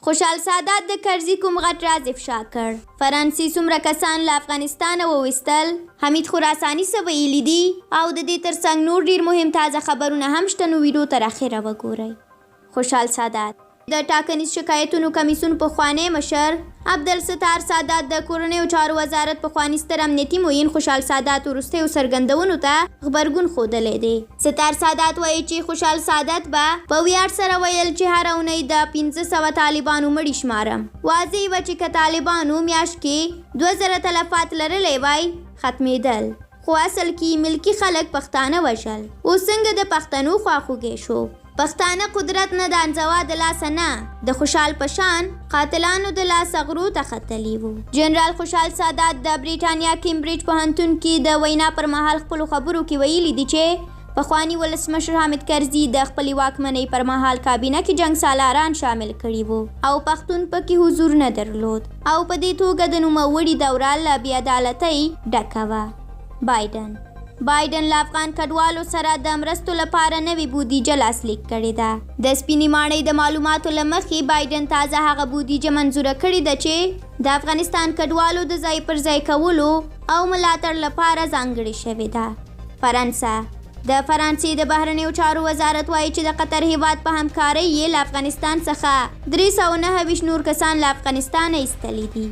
خوشحال سادات د کرزي کوم غټ راز افشا کړ؟ فرانسې څومره کسان له افغانستانه وویستل؟ حمید خراساني څه ویلي دي؟ او د دې ترڅنګ نور ډیر مهم تازه خبرونه هم شته، نو ویډیو تر اخره وګورئ. خوشحال سادات د ټاکنیز شکایتونو کمیسیون پخوانی مشر عبدالستار سادات د کورنیو چارو وزارت پخوانی ستر امنیتي معین خوشحال سادات وروستیو څرګندونو ته غبرګون ښودلی دی. ستار سادات وایي چې خوشحال سادات به په ویاړ سره ویل چې هره اونۍ د 1500 طالبانو مړي شمارم. واضح وه چې که طالبانو میاشت کې 2000 تلفات لرلی وای ختمېدل، خو اصل کې ملکي خلک پښتانه وژل. اوس څنګه د پښتنو خواخوږی شو؟ پښتانه قدرت نه د انزوا د لاسه نه د خوشحال په شان قاتلانو د لاسه غرو ته ختلي وو. جنرال خوشحال سادات د بریټانیا کیمبریج پوهنتون کې د وینا پر مهال خپلو خبرو کې ویلي دي چې پخواني ولسمشر حامد کرزي د خپلې واکمنۍ پر مهال کابینه کې جنګ سالاران شامل کړي وو او پښتون پکې حضور نه درلود او په دې توګه د نوموړي دوره له بې عدالتۍ ډکه وه. بایدن له افغان کډوالو سره د مرستو لپاره نوې بودیجه لاسلیک کړې ده. د سپینې ماڼۍ د معلوماتو له مخې بایدن تازه هغه بودیجه منظوره کړې ده چې د افغانستان کډوالو د ځای پر ځای کولو او ملاتړ لپاره ځانګړې شوې ده. فرانسه د فرانسې د بهرنیو چارو وزارت وایي چې د قطر هیواد په همکارۍ یې له افغانستان څخه 329 نور کسان له افغانستانه ایستلي دي.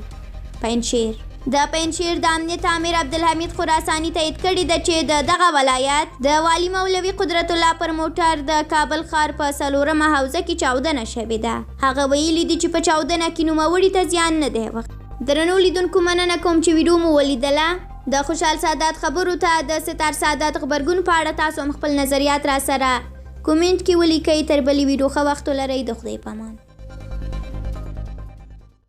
پنجشیر د پنجشیر د امنیت امیر عبدالحمید خراساني تایید کړې ده چې دغه ولایت د والي مولوي قدرت الله پر موټر د کابل ښار په 4مه حوزه کې چاودنه شوې ده. هغه ویلي دي چې په چاودنه کې نوموړي ته زیان نه دی وخت. درنو لیدونکو مننه کوم چې ویډیو مو ولیدله. د خوشحال سادات خبرو ته د ستار سادات غبرګون په اړه تاسو هم خپل نظریات را سره کومنټ کې ولیکئ. تر بلې ویډیو ښه وخت ولرئ. د خدای په امان.